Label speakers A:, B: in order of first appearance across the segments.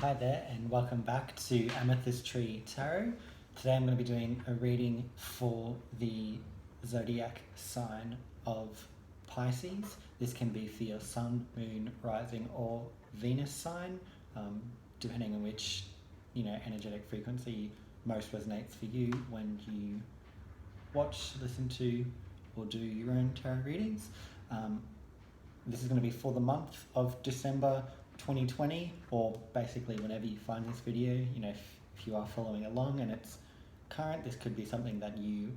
A: Hi there and welcome back to Amethyst Tree Tarot. Today I'm going to be doing a reading for the zodiac sign of Pisces. This can be for your sun, moon, rising or Venus sign, depending on which energetic frequency most resonates for you when you watch, listen to or do your own tarot readings. This is going to be for the month of December 2020, or basically whenever you find this video. If you are following along and it's current, this could be something that you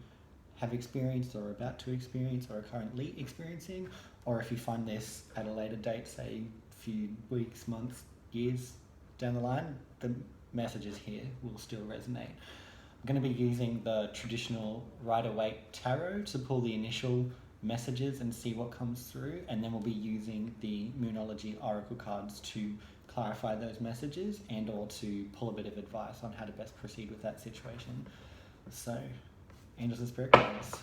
A: have experienced or are about to experience or are currently experiencing, or if you find this at a later date, say a few weeks, months, years down the line, the messages here will still resonate. I'm going to be using the traditional Rider-Waite tarot to pull the initial messages and see what comes through, and then we'll be using the Moonology oracle cards to clarify those messages and or to pull a bit of advice on how to best proceed with that situation. So, angels and spirit guides,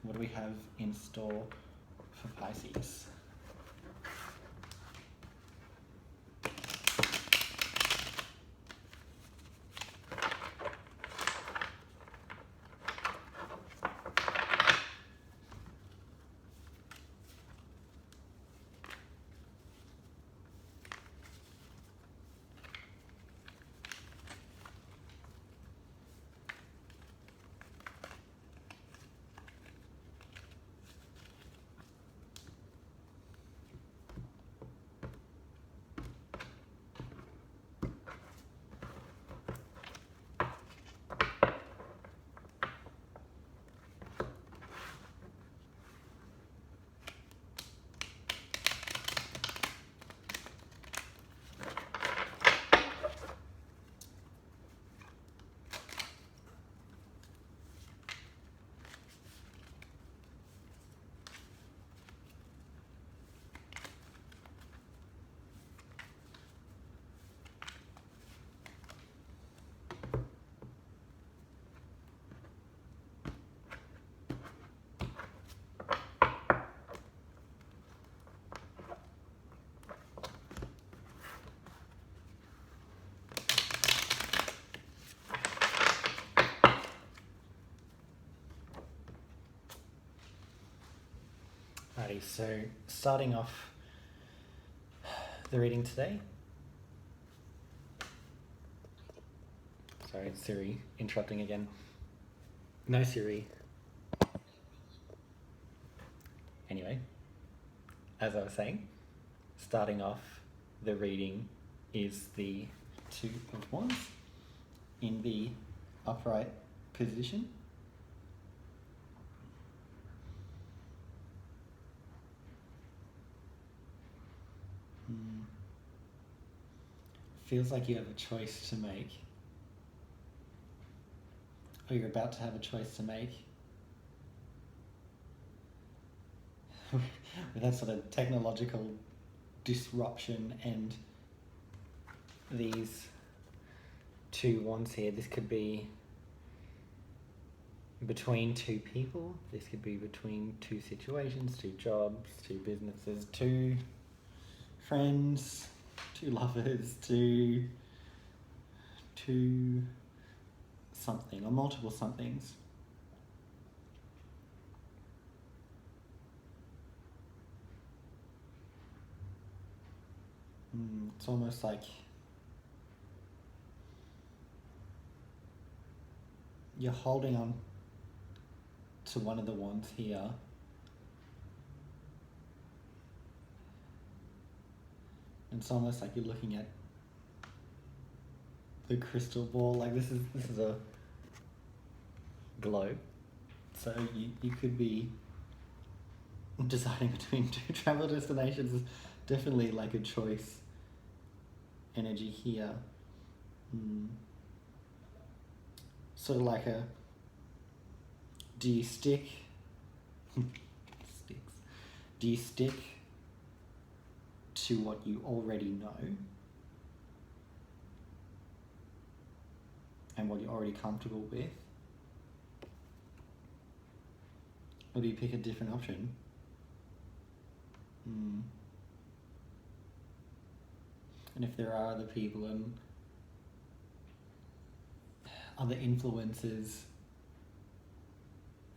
A: what do we have in store for Pisces? Alrighty, so starting off the reading today. Sorry, Siri interrupting again. No Siri. Anyway, as I was saying, starting off the reading is the Two of Wands in the upright position. Feels like you have a choice to make, or you're about to have a choice to make. With that sort of technological disruption and these two wands here, this could be between two people, this could be between two situations, two jobs, two businesses, two friends, two lovers, two something or multiple somethings. It's almost like you're holding on to one of the wands here, and it's almost like you're looking at the crystal ball. Like this is a globe, so you could be deciding between two travel destinations. Is definitely like a choice energy here. Sort of like a, do you stick sticks, do you stick to what you already know and what you're already comfortable with, or do you pick a different option? And if there are other people and other influences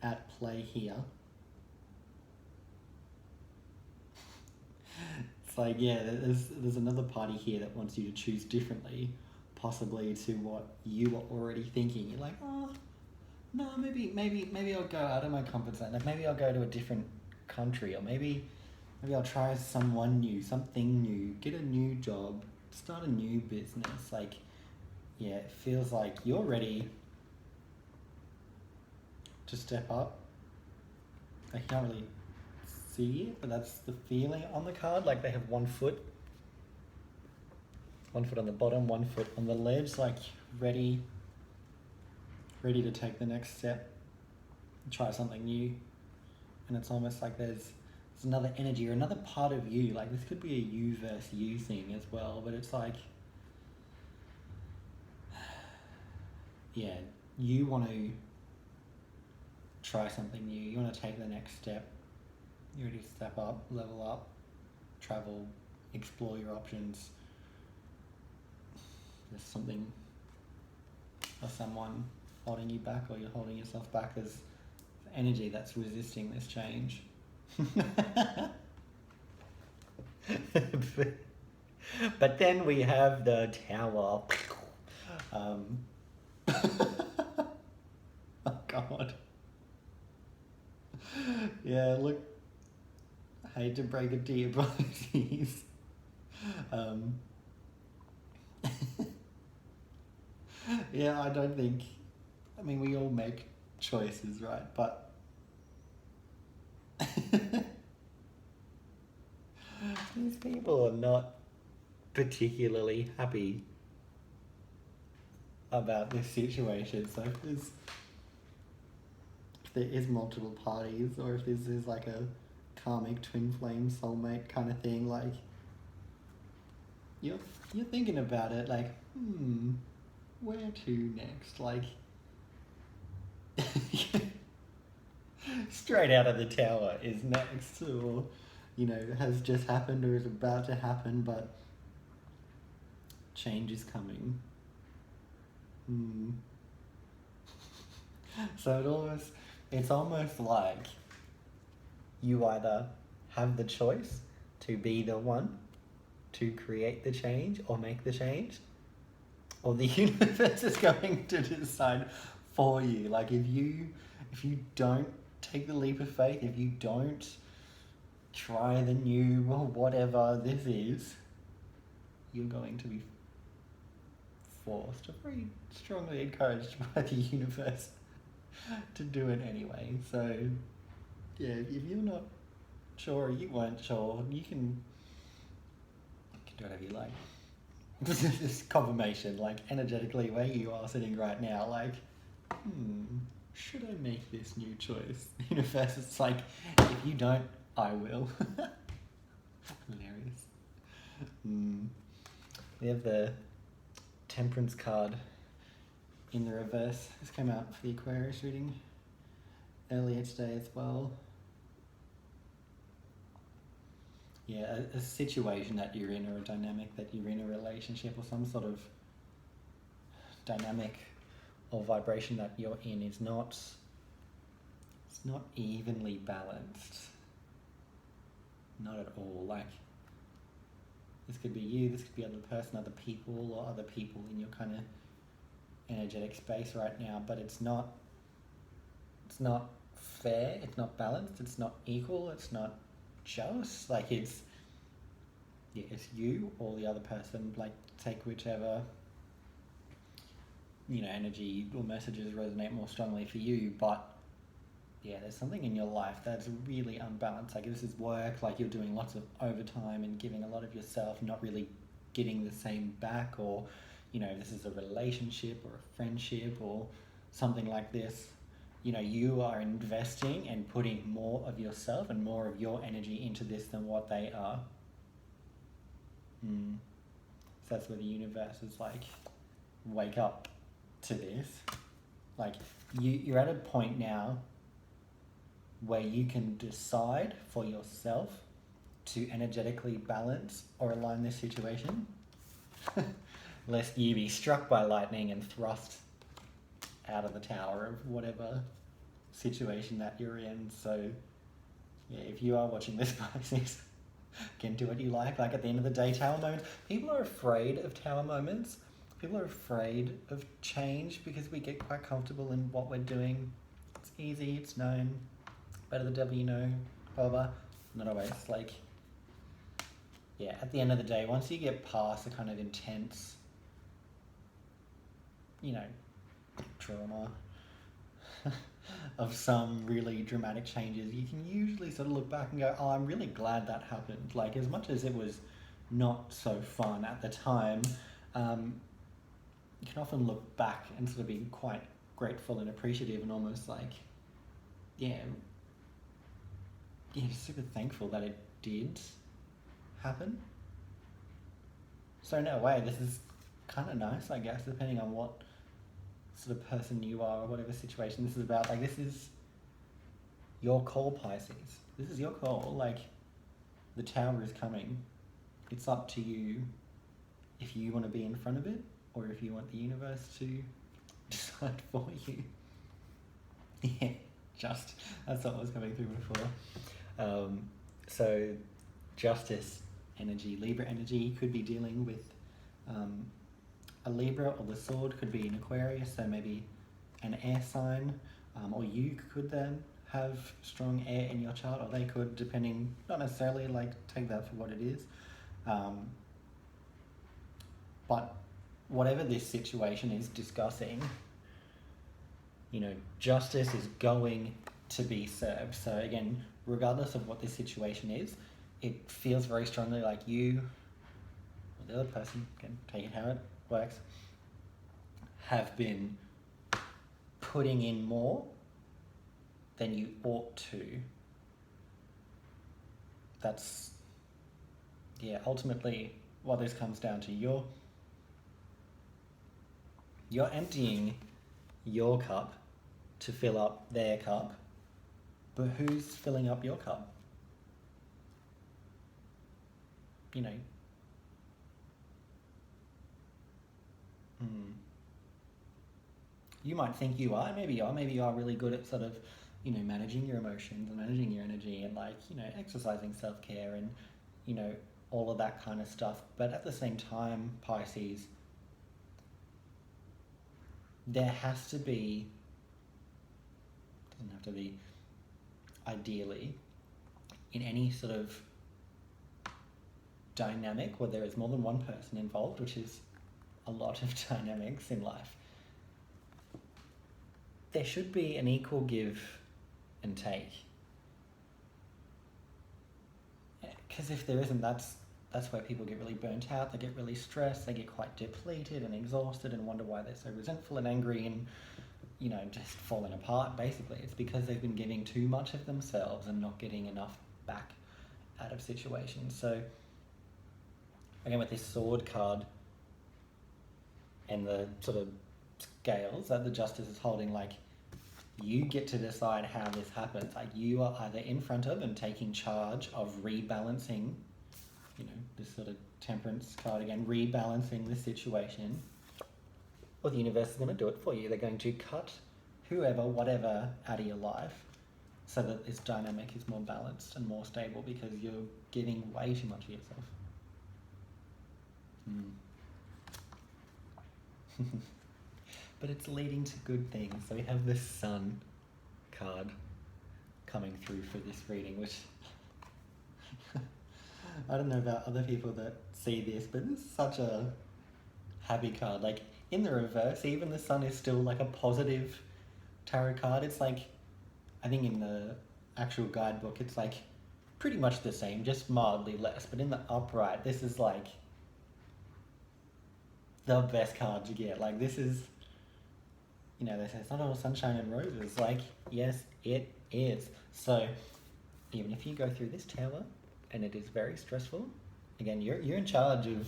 A: at play here. It's like, yeah, there's another party here that wants you to choose differently, possibly to what you were already thinking. You're like, oh, no, maybe I'll go out of my comfort zone. Like maybe I'll go to a different country, or maybe I'll try something new, get a new job, start a new business. Like, yeah, it feels like you're ready to step up. I can't really see it, but that's the feeling on the card. Like they have one foot on the bottom, one foot on the ledge, like ready to take the next step, try something new. And it's almost like there's another energy or another part of you. Like this could be a you versus you thing as well, but it's like, yeah, you want to try something new. You want to take the next step. You're ready to step up, level up, travel, explore your options. There's something or someone holding you back, or you're holding yourself back. There's energy that's resisting this change. But then we have the Tower. Oh God. Yeah, look, I hate to break it to you, Pisces. Yeah, I mean, we all make choices, right? But these people are not particularly happy about this situation. So if there is multiple parties, or if this is like a karmic twin flame soulmate kind of thing, like you're thinking about it, like, where to next? Like, straight out of the Tower is next, or has just happened or is about to happen, but change is coming. So it's almost like you either have the choice to be the one to create the change or make the change, or the universe is going to decide for you. Like if you don't take the leap of faith, if you don't try the new or whatever this is, you're going to be forced or very strongly encouraged by the universe to do it anyway. So yeah, if you're not sure, or you weren't sure, you can do whatever you like. This confirmation, like energetically where you are sitting right now, like, should I make this new choice? The universe is like, if you don't, I will. Hilarious. We have the Temperance card in the reverse. This came out for the Aquarius reading earlier today as well. Yeah, a situation that you're in, or a dynamic that you're in, a relationship or some sort of dynamic or vibration that you're in is not evenly balanced. Not at all. Like, this could be you, this could be other person, other people, or other people in your kind of energetic space right now, but it's not fair, it's not balanced, it's not equal, it's not just. Like, it's you or the other person. Like, take whichever energy or messages resonate more strongly for you, but yeah, there's something in your life that's really unbalanced. Like, this is work, like you're doing lots of overtime and giving a lot of yourself, not really getting the same back, or this is a relationship or a friendship or something like this. You are investing and putting more of yourself and more of your energy into this than what they are. So that's where the universe is like, wake up to this. Like, you're at a point now where you can decide for yourself to energetically balance or align this situation, lest you be struck by lightning and thrust out of the tower of whatever situation that you're in. So yeah, if you are watching this Pisces, can do what you like. Like at the end of the day, tower moments, people are afraid of tower moments. People are afraid of change because we get quite comfortable in what we're doing. It's easy, it's known, better the devil you know, blah blah. Not always. Like, yeah, at the end of the day, once you get past the kind of intense, you know, trauma of some really dramatic changes, you can usually sort of look back and go, oh, I'm really glad that happened. Like, as much as it was not so fun at the time, you can often look back and sort of be quite grateful and appreciative and almost like, yeah, super thankful that it did happen. So in a way, this is kind of nice, I guess, depending on what sort of person you are or whatever situation this is about. Like, this is your call, Pisces. This is your call. Like, the tower is coming. It's up to you if you want to be in front of it or if you want the universe to decide for you. Yeah, just, that's what was coming through before. So, justice energy, Libra energy could be dealing with a Libra, or the sword could be an Aquarius, so maybe an air sign, or you could then have strong air in your chart, or they could, depending, not necessarily, like, take that for what it is. But whatever this situation is discussing, you know, justice is going to be served. So again, regardless of what this situation is, it feels very strongly like you, or the other person, can take it how it works, have been putting in more than you ought to. That's, yeah, ultimately what this comes down to. You're emptying your cup to fill up their cup, but who's filling up your cup? You know, you might think you are, maybe you are really good at sort of, you know, managing your emotions and managing your energy and, like, you know, exercising self-care and, you know, all of that kind of stuff. But at the same time, Pisces, there has to be, doesn't have to be, ideally, in any sort of dynamic where there is more than one person involved, which is a lot of dynamics in life, there should be an equal give and take. Because if there isn't, that's where people get really burnt out, they get really stressed, they get quite depleted and exhausted and wonder why they're so resentful and angry and, you know, just falling apart, basically. It's because they've been giving too much of themselves and not getting enough back out of situations. So, again, with this sword card and the sort of scales that the justice is holding, like, you get to decide how this happens. Like, you are either in front of and taking charge of rebalancing, you know, this sort of temperance card again, rebalancing the situation, or the universe is going to do it for you. They're going to cut whoever, whatever out of your life so that this dynamic is more balanced and more stable because you're giving way too much of yourself. But it's leading to good things. So we have this Sun card coming through for this reading, which I don't know about other people that see this, but it's such a happy card. Like, in the reverse, even the Sun is still like a positive tarot card. It's like, I think in the actual guidebook, it's like pretty much the same, just mildly less. But in the upright, this is like the best card to get. Like, this is, you know, they say it's not all sunshine and roses. Like, yes, it is. So even if you go through this tower and it is very stressful, again, you're in charge of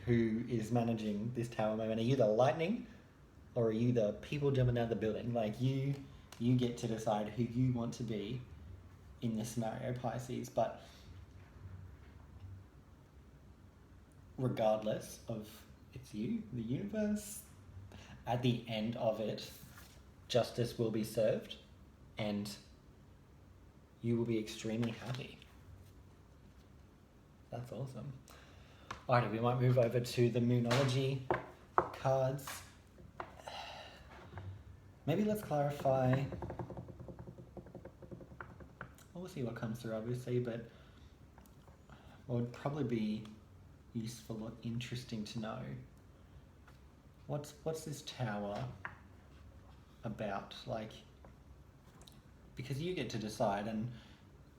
A: who is managing this tower moment. Are you the lightning or are you the people jumping out of the building? Like, you get to decide who you want to be in this scenario, Pisces. But regardless of it's you, the universe, at the end of it, justice will be served, and you will be extremely happy. That's awesome. Alrighty, we might move over to the Moonology cards. Maybe let's clarify. We'll see what comes through, obviously, but what would probably be useful or interesting to know, what's this tower about? Like, because you get to decide, and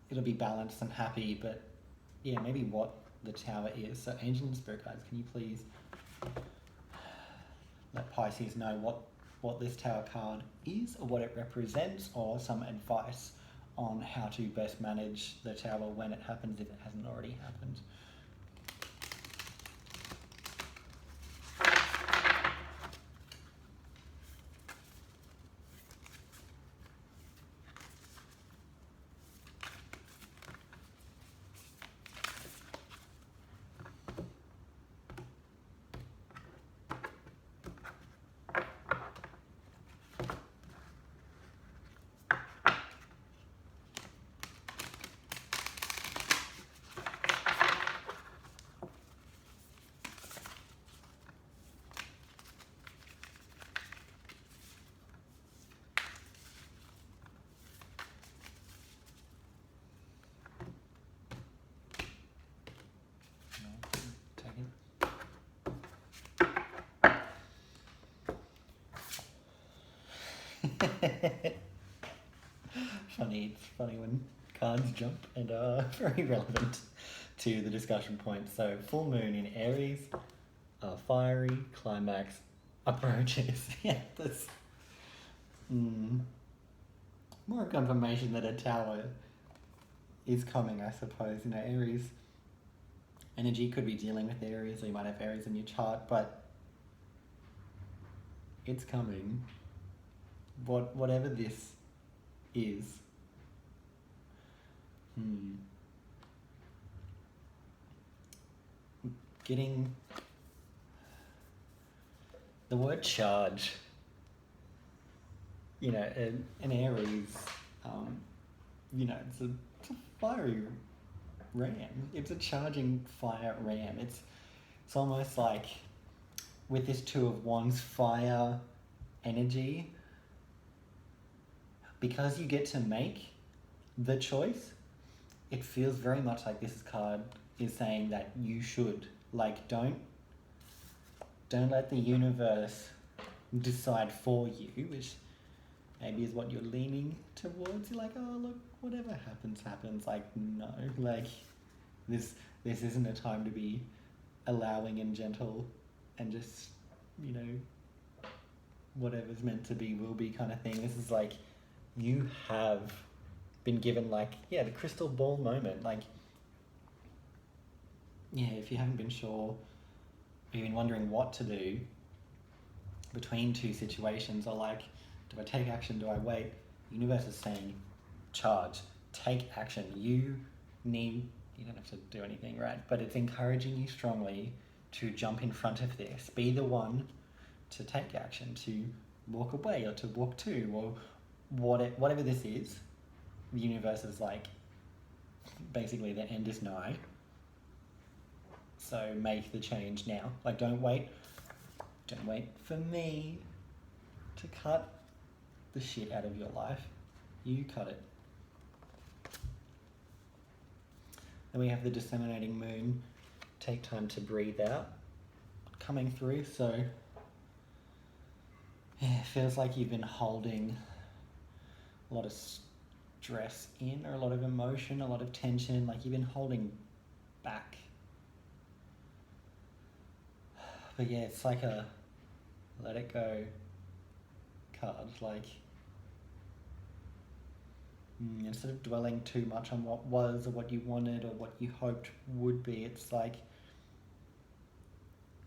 A: it'll be balanced and happy, but yeah, maybe what the tower is. So angel and spirit guides, can you please let Pisces know what this tower card is, or what it represents, or some advice on how to best manage the tower when it happens, if it hasn't already happened. It's funny when cards jump and are very relevant to the discussion point. So full moon in Aries, fiery climax approaches. Yeah, that's more confirmation that a tower is coming, I suppose. You know, Aries energy could be dealing with Aries, or you might have Aries in your chart, but it's coming. Whatever this is. Getting the word charge, you know, an Aries, you know, it's a fiery ram. It's a charging fire ram. It's almost like with this Two of Wands fire energy, because you get to make the choice, it feels very much like this card is saying that you should. Like, don't let the universe decide for you, which maybe is what you're leaning towards. You're like, oh, look, whatever happens, happens. Like, no, like, this isn't a time to be allowing and gentle and just, you know, whatever's meant to be will be kind of thing. This is like, you have been given, like, yeah, the crystal ball moment. Like, yeah, if you haven't been sure, or you've been wondering what to do between two situations, or like, do I take action, do I wait? The universe is saying, charge, take action. You don't have to do anything, right? But it's encouraging you strongly to jump in front of this. Be the one to take action, to walk away, or to walk to, or whatever this is. The universe is like, basically the end is nigh. So make the change now. Like, don't wait for me to cut the shit out of your life. You cut it. Then we have the disseminating moon. Take time to breathe out. Coming through, so yeah, it feels like you've been holding a lot of stress in, or a lot of emotion, a lot of tension, like you've been holding back. But yeah, it's like a let it go card. Like, instead of dwelling too much on what was, or what you wanted, or what you hoped would be, it's like,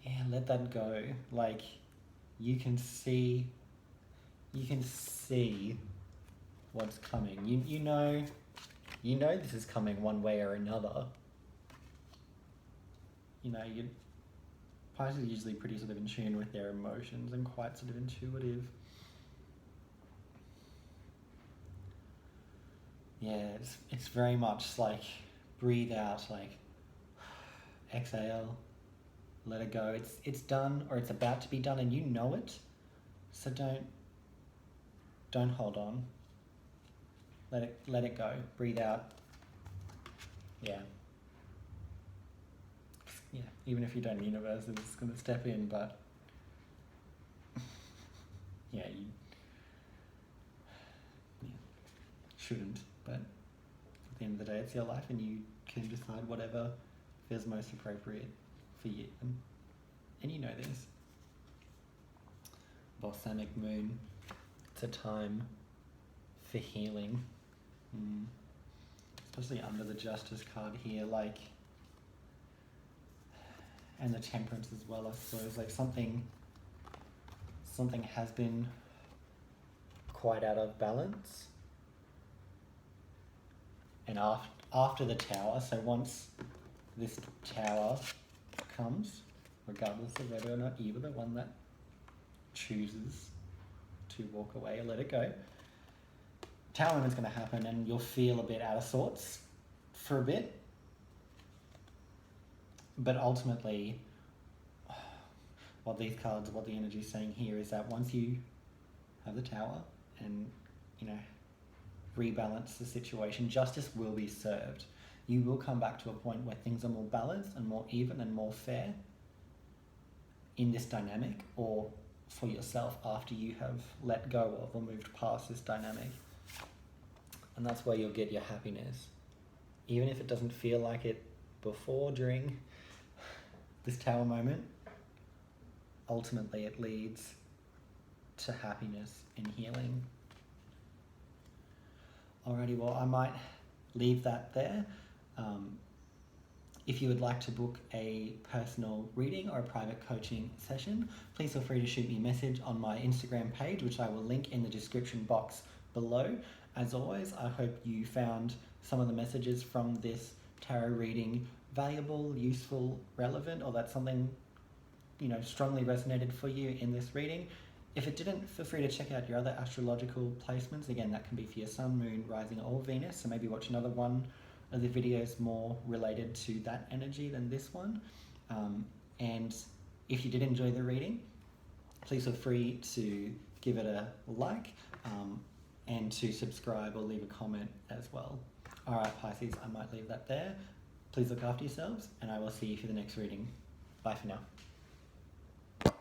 A: yeah, let that go. Like, you can see what's coming. You know this is coming one way or another. You know, Pisces are usually pretty sort of in tune with their emotions and quite sort of intuitive. Yeah, it's very much like breathe out, like exhale, let it go. It's done or it's about to be done, and you know it. So don't hold on. Let it go. Breathe out. Yeah. Yeah. Even if you don't, the universe is going to step in, but yeah, you shouldn't. But at the end of the day, it's your life, and you can decide whatever feels most appropriate for you. And you know this. Balsamic moon. It's a time for healing. Especially under the Justice card here, like, and the Temperance as well, I suppose. Like something has been quite out of balance. And after the Tower, so once this Tower comes, regardless of whether or not you were the one that chooses to walk away or let it go, Tower moment's going to happen, and you'll feel a bit out of sorts for a bit. But ultimately, what the energy is saying here is that once you have the Tower and, rebalance the situation, justice will be served. You will come back to a point where things are more balanced and more even and more fair in this dynamic, or for yourself after you have let go of or moved past this dynamic. And that's where you'll get your happiness. Even if it doesn't feel like it before, during this Tower moment, ultimately it leads to happiness and healing. Alrighty, well, I might leave that there. If you would like to book a personal reading or a private coaching session, please feel free to shoot me a message on my Instagram page, which I will link in the description box below. As always, I hope you found some of the messages from this tarot reading valuable, useful, relevant, or that something, strongly resonated for you in this reading. If it didn't, feel free to check out your other astrological placements. Again, that can be for your Sun, Moon, Rising, or Venus. So maybe watch another one of the videos more related to that energy than this one. And if you did enjoy the reading, please feel free to give it a like and to subscribe or leave a comment as well. All right, Pisces, I might leave that there. Please look after yourselves, and I will see you for the next reading. Bye for now.